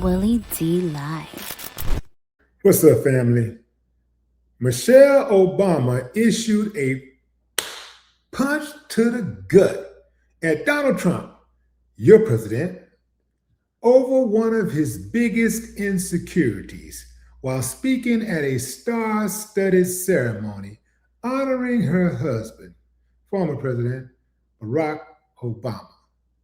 Willie D Live. What's up, family? Michelle Obama issued a punch to the gut at Donald Trump, your president, over one of his biggest insecurities while speaking at a star-studded ceremony honoring her husband, former President Barack Obama.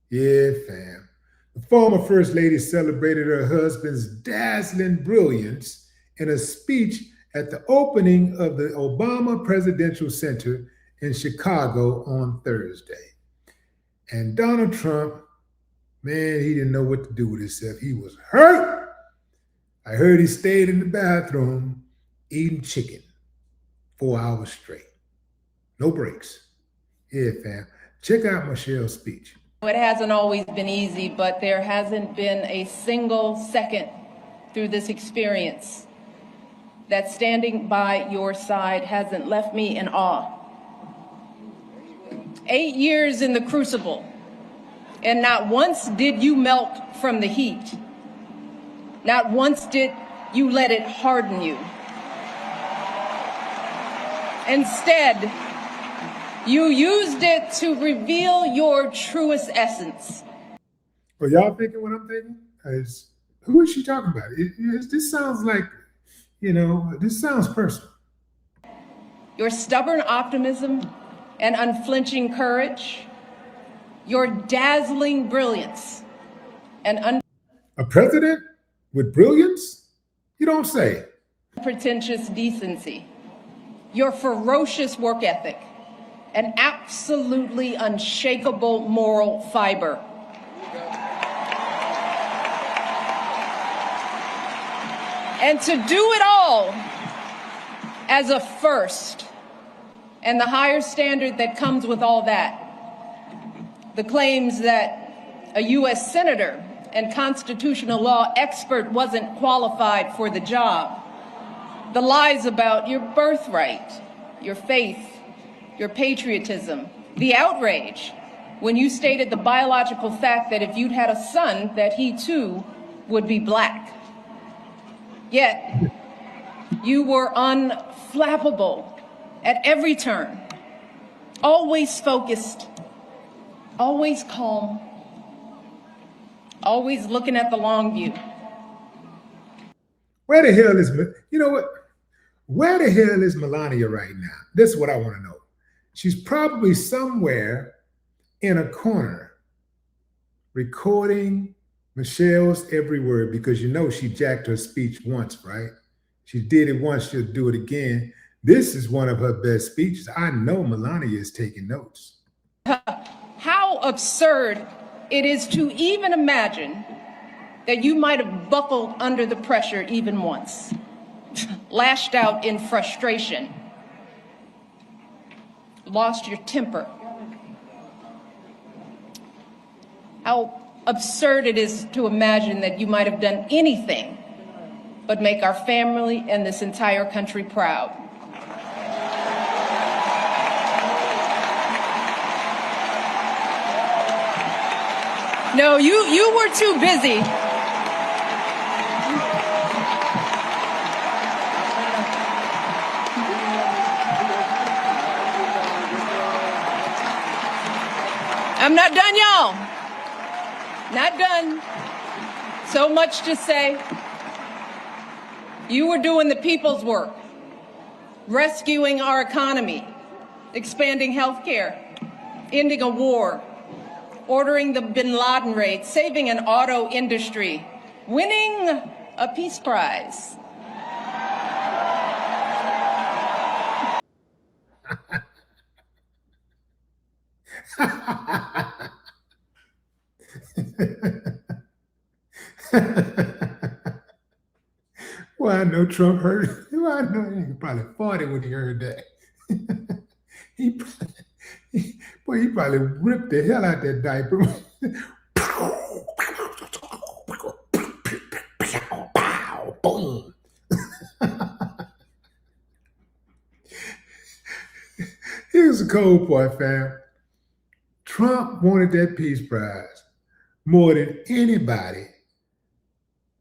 Yeah, fam. The former First Lady celebrated her husband's dazzling brilliance in a speech at the opening of the Obama Presidential Center in Chicago on Thursday. And Donald Trump, man, he didn't know what to do with himself. He was hurt. I heard he stayed in the bathroom eating chicken 4 hours straight. No breaks. Yeah, fam. Check out Michelle's speech. It hasn't always been easy, but there hasn't been a single second through this experience that standing by your side hasn't left me in awe. 8 years in the crucible, and not once did you melt from the heat. Not once did you let it harden you. Instead, you used it to reveal your truest essence. Well, y'all thinking what I'm thinking? Who is she talking about? This sounds like, this sounds personal. Your stubborn optimism and unflinching courage, your dazzling brilliance, and A president with brilliance? You don't say. unpretentious decency, your ferocious work ethic, an absolutely unshakable moral fiber. And to do it all as a first, and the higher standard that comes with all that, the claims that a U.S. senator and constitutional law expert wasn't qualified for the job, the lies about your birthright, your faith, your patriotism, the outrage when you stated the biological fact that if you'd had a son, that he too would be black. Yet, you were unflappable at every turn, always focused, always calm, always looking at the long view. Where the hell is, where the hell is Melania right now? This is what I want to know. She's probably somewhere in a corner recording Michelle's every word because she jacked her speech once, right? She did it once, she'll do it again. This is one of her best speeches. I know Melania is taking notes. How absurd it is to even imagine that you might have buckled under the pressure even once, lashed out in frustration, lost your temper. How absurd it is to imagine that you might have done anything but make our family and this entire country proud. No, you were too busy. I'm not done, y'all. Not done. So much to say. You were doing the people's work, rescuing our economy, expanding health care, ending a war, ordering the bin Laden raid, saving an auto industry, winning a Peace Prize. Well, I know Trump heard it. Well, I know he probably farted when he heard that. he probably ripped the hell out that diaper. Boom. Here's the cold part, fam. Trump wanted that Peace Prize more than anybody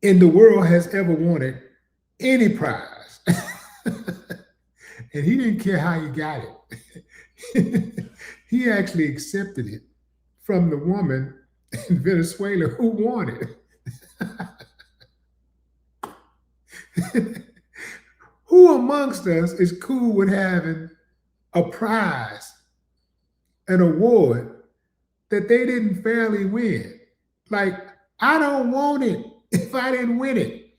in the world has ever wanted any prize. And he didn't care how he got it. He actually accepted it from the woman in Venezuela who won it. Who amongst us is cool with having a prize, an award that they didn't fairly win? Like, I don't want it if I didn't win it.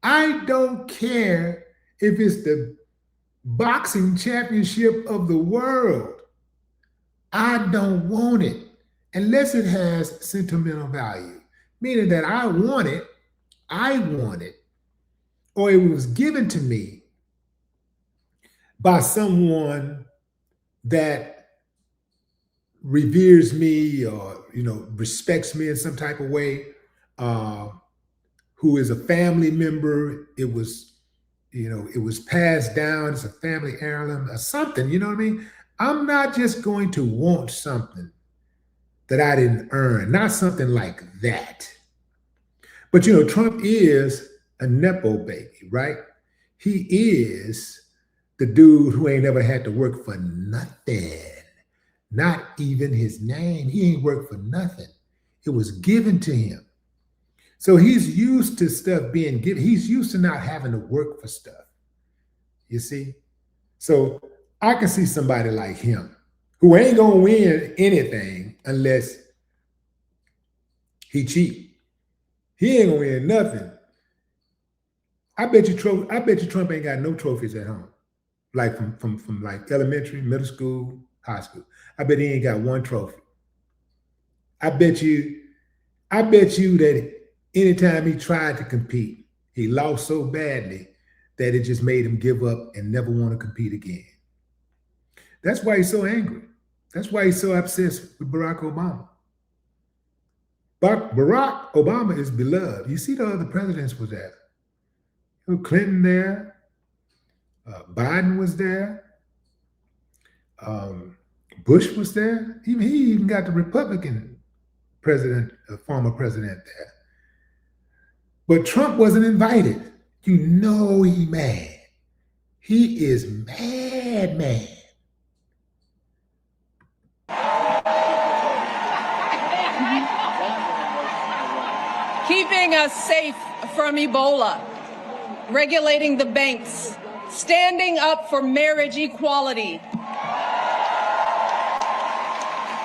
I don't care if it's the boxing championship of the world. I don't want it unless it has sentimental value, meaning that I want it, or it was given to me by someone that reveres me or respects me in some type of way, who is a family member. It was passed down as a family heirloom or something. You know what I mean? I'm not just going to want something that I didn't earn, not something like that. But Trump is a Nepo baby, right? He is the dude who ain't never had to work for nothing, not even his name. He ain't worked for nothing. It was given to him. So he's used to stuff being given. He's used to not having to work for stuff. You see? So I can see somebody like him who ain't gonna win anything unless he cheat. He ain't gonna win nothing. I bet you Trump ain't got no trophies at home. Like from like elementary, middle school, high school. I bet he ain't got one trophy. I bet you that anytime he tried to compete, he lost so badly that it just made him give up and never want to compete again. That's why he's so angry. That's why he's so obsessed with Barack Obama. Barack Obama is beloved. You see the other presidents was there. Clinton there. Biden was there. Bush was there. He even got the Republican president, former president there. But Trump wasn't invited. He mad. He is mad. Keeping us safe from Ebola, regulating the banks, standing up for marriage equality,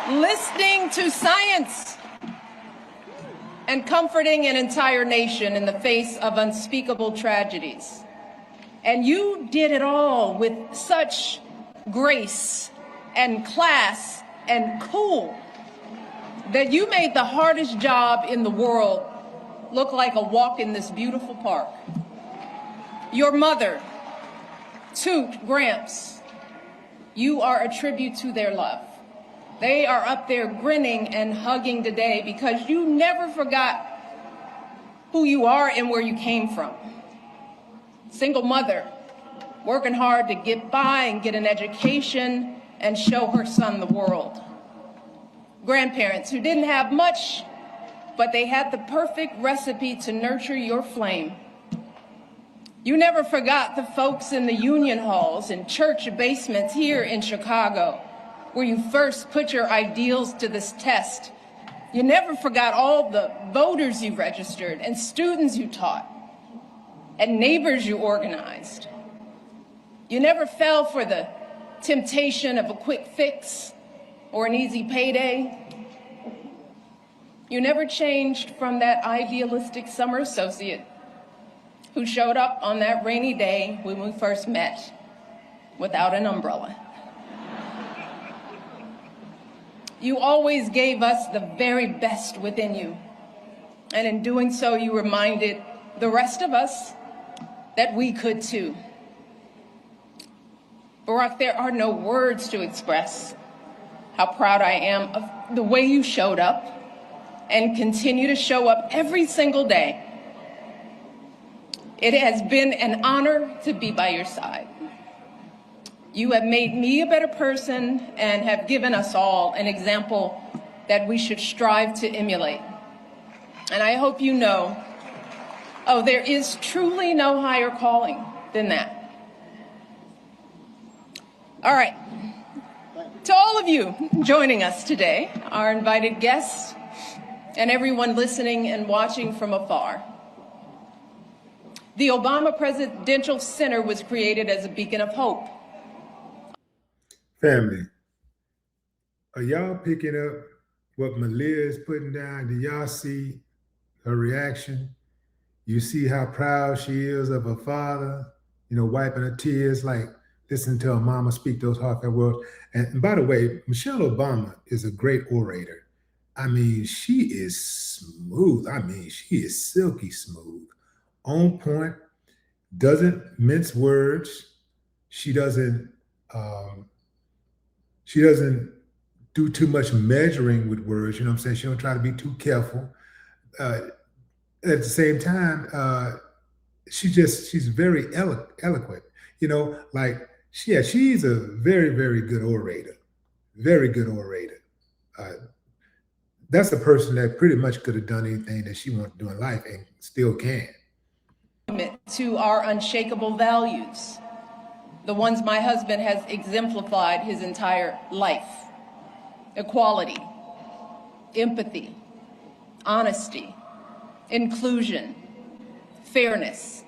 listening to science, and comforting an entire nation in the face of unspeakable tragedies. And you did it all with such grace and class and cool that you made the hardest job in the world look like a walk in this beautiful park. Your mother, Toot, Gramps, you are a tribute to their love. They are up there grinning and hugging today because you never forgot who you are and where you came from. Single mother, working hard to get by and get an education and show her son the world. Grandparents who didn't have much, but they had the perfect recipe to nurture your flame. You never forgot the folks in the union halls and church basements here in Chicago, where you first put your ideals to this test. You never forgot all the voters you registered and students you taught and neighbors you organized. You never fell for the temptation of a quick fix or an easy payday. You never changed from that idealistic summer associate who showed up on that rainy day when we first met without an umbrella. You always gave us the very best within you. And in doing so, you reminded the rest of us that we could too. Barack, there are no words to express how proud I am of the way you showed up and continue to show up every single day. It has been an honor to be by your side. You have made me a better person and have given us all an example that we should strive to emulate. And I hope you know Oh, there is truly no higher calling than that. All right. To all of you joining us today, our invited guests, and everyone listening and watching from afar, the Obama Presidential Center was created as a beacon of hope. Family, are y'all picking up what Malia is putting down? Do y'all see her reaction? You see how proud she is of her father, wiping her tears, like listening to her mama speak those heartfelt words. And by the way, Michelle Obama is a great orator. I mean, she is smooth. I mean, she is silky smooth, on point, doesn't mince words. She doesn't do too much measuring with words. You know what I'm saying? She don't try to be too careful. At the same time, she's very eloquent. She's a very, very good orator. Very good orator. That's a person that pretty much could have done anything that she wanted to do in life and still can. To our unshakable values, the ones my husband has exemplified his entire life: equality, empathy, honesty, inclusion, fairness.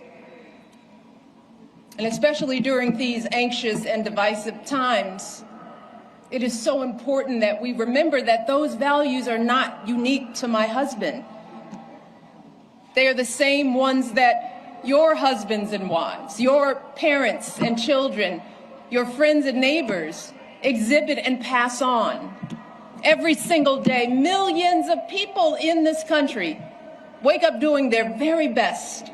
And especially during these anxious and divisive times, it is so important that we remember that those values are not unique to my husband. They are the same ones that your husbands and wives, your parents and children, your friends and neighbors exhibit and pass on. Every single day, millions of people in this country wake up doing their very best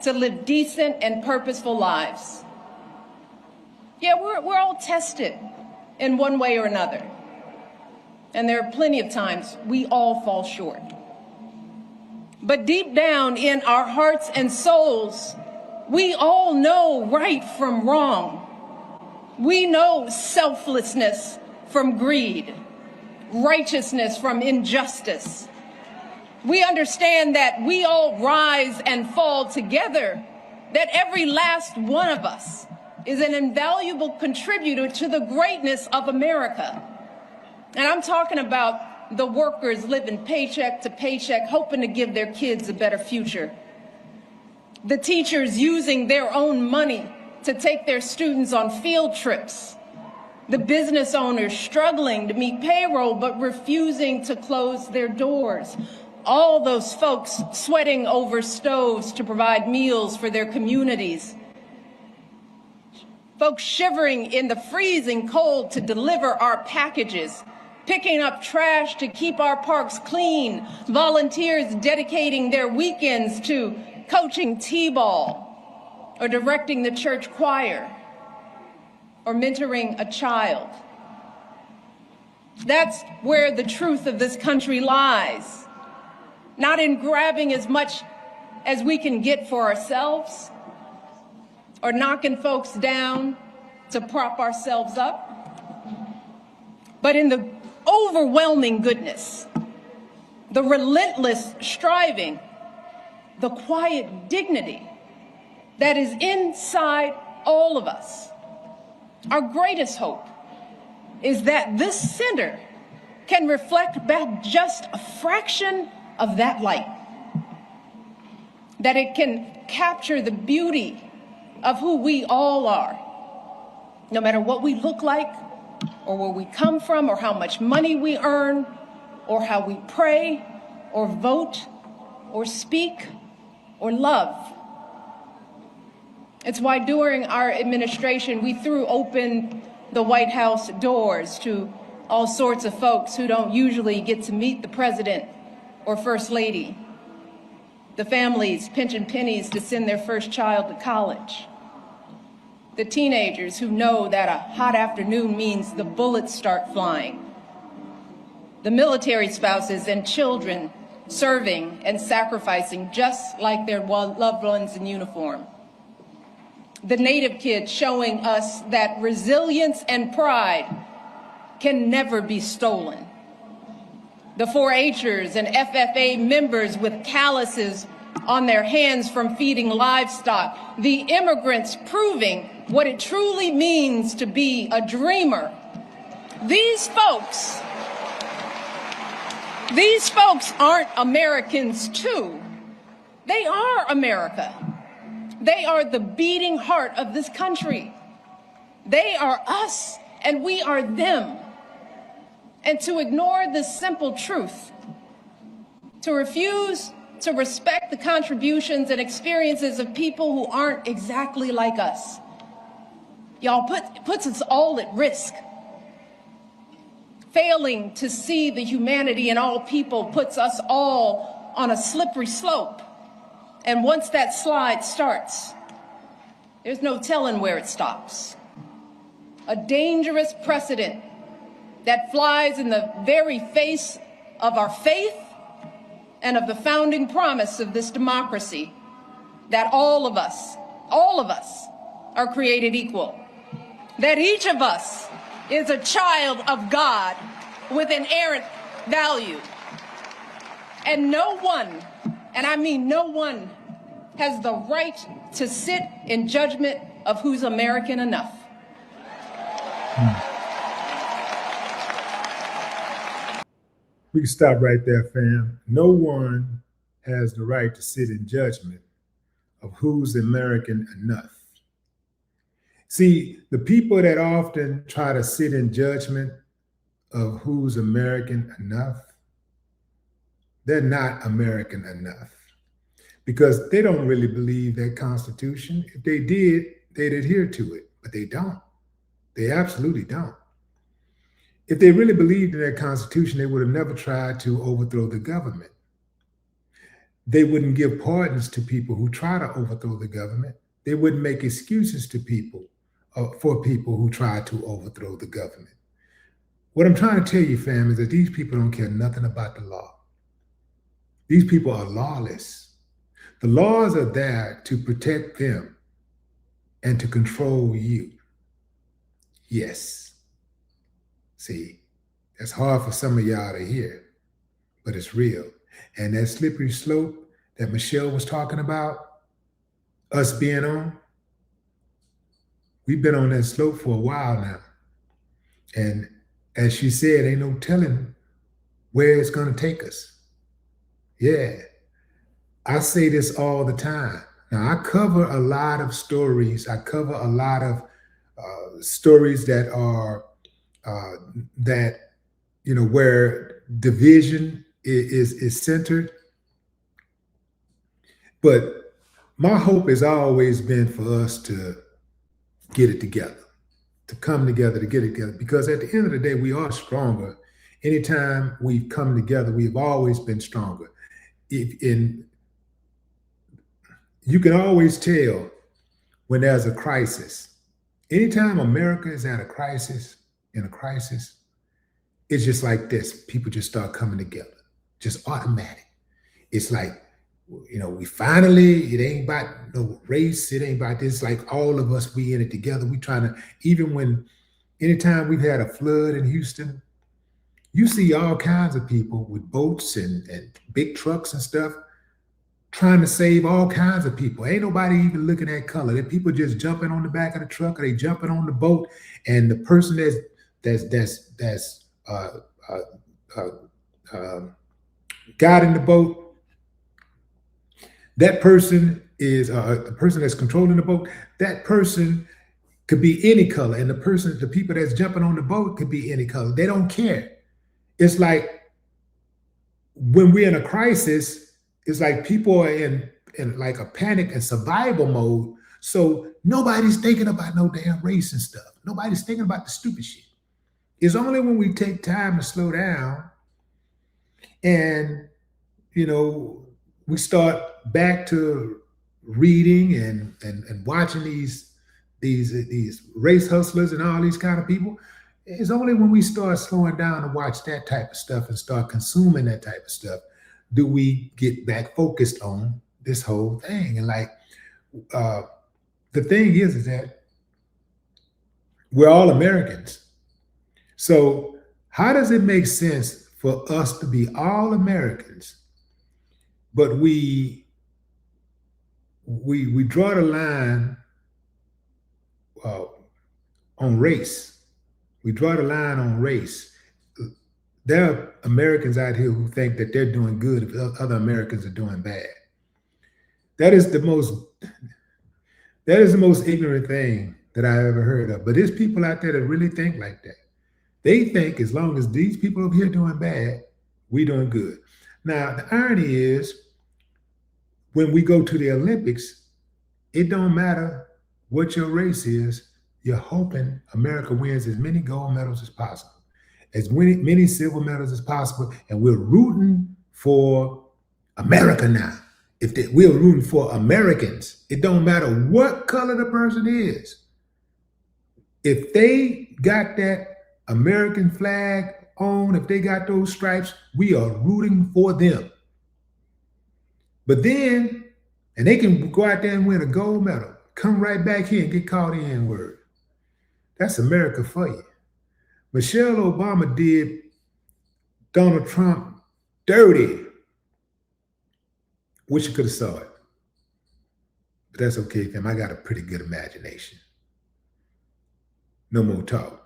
to live decent and purposeful lives. Yeah, we're all tested in one way or another. And there are plenty of times we all fall short. But deep down in our hearts and souls, we all know right from wrong. We know selflessness from greed, righteousness from injustice. We understand that we all rise and fall together, that every last one of us is an invaluable contributor to the greatness of America. And I'm talking about the workers living paycheck to paycheck, hoping to give their kids a better future. The teachers using their own money to take their students on field trips. The business owners struggling to meet payroll but refusing to close their doors. All those folks sweating over stoves to provide meals for their communities. Folks shivering in the freezing cold to deliver our packages, picking up trash to keep our parks clean, volunteers dedicating their weekends to coaching t-ball or directing the church choir or mentoring a child. That's where the truth of this country lies. Not in grabbing as much as we can get for ourselves or knocking folks down to prop ourselves up, but in the overwhelming goodness, the relentless striving, the quiet dignity that is inside all of us. Our greatest hope is that this center can reflect back just a fraction of that light, that it can capture the beauty of who we all are, no matter what we look like, or where we come from, or how much money we earn, or how we pray, or vote, or speak, or love. It's why during our administration, we threw open the White House doors to all sorts of folks who don't usually get to meet the president or first lady, the families pinching pennies to send their first child to college, the teenagers who know that a hot afternoon means the bullets start flying, the military spouses and children serving and sacrificing just like their loved ones in uniform, the Native kids showing us that resilience and pride can never be stolen, the 4-H'ers and FFA members with calluses on their hands from feeding livestock, the immigrants proving what it truly means to be a dreamer. These folks aren't Americans too. They are America. They are the beating heart of this country. They are us and we are them. And to ignore this simple truth, to refuse to respect the contributions and experiences of people who aren't exactly like us, y'all, puts us all at risk. Failing to see the humanity in all people puts us all on a slippery slope. And once that slide starts, there's no telling where it stops. A dangerous precedent that flies in the very face of our faith and of the founding promise of this democracy, that all of us are created equal, that each of us is a child of God with inerrant value. And no one, and I mean no one, has the right to sit in judgment of who's American enough. We can stop right there, fam. No one has the right to sit in judgment of who's American enough. See, the people that often try to sit in judgment of who's American enough, they're not American enough because they don't really believe that Constitution. If they did, they'd adhere to it, but they don't. They absolutely don't. If they really believed in that Constitution, they would have never tried to overthrow the government. They wouldn't give pardons to people who try to overthrow the government. They wouldn't make excuses to people for people who try to overthrow the government. What I'm trying to tell you, fam, is that these people don't care nothing about the law. These people are lawless. The laws are there to protect them and to control you. Yes. See, that's hard for some of y'all to hear, but it's real. And that slippery slope that Michelle was talking about, us being on, we've been on that slope for a while now. And as she said, ain't no telling where it's going to take us. Yeah, I say this all the time. Now, I cover a lot of stories. I cover a lot of stories that are where division is centered. But my hope has always been for us to get it together, to come together, to get it together. Because at the end of the day, we are stronger. Anytime we've come together, we've always been stronger. You can always tell when there's a crisis. Anytime America is at a crisis, it's just like this. People just start coming together, just automatic. It's like, we finally, it ain't about no race. It ain't about this. Like all of us, we in it together. We trying to, anytime we've had a flood in Houston, you see all kinds of people with boats and big trucks and stuff trying to save all kinds of people. Ain't nobody even looking at color. There people just jumping on the back of the truck or they jumping on the boat, and the person that's got in the boat, that person is the person that's controlling the boat. That person could be any color, and the people that's jumping on the boat could be any color. They don't care. It's like when we're in a crisis, it's like people are in like a panic and survival mode. So nobody's thinking about no damn race and stuff. Nobody's thinking about the stupid shit. It's only when we take time to slow down and, we start back to reading and watching these race hustlers and all these kind of people. It's only when we start slowing down and watch that type of stuff and start consuming that type of stuff do we get back focused on this whole thing. And the thing is that we're all Americans. So how does it make sense for us to be all Americans, but we we draw the line uh, on race. We draw the line on race. There are Americans out here who think that they're doing good if other Americans are doing bad. That is the most ignorant thing that I ever heard of. But there's people out there that really think like that. They think as long as these people over here doing bad, we doing good. Now, the irony is when we go to the Olympics, it don't matter what your race is, you're hoping America wins as many gold medals as possible, as many silver medals as possible, and we're rooting for America now. We're rooting for Americans. It don't matter what color the person is. If they got that American flag on, if they got those stripes, we are rooting for them. But then, and they can go out there and win a gold medal, come right back here and get called the N-word. That's America for you. Michelle Obama did Donald Trump dirty. Wish you could have saw it. But that's okay, fam. I got a pretty good imagination. No more talk.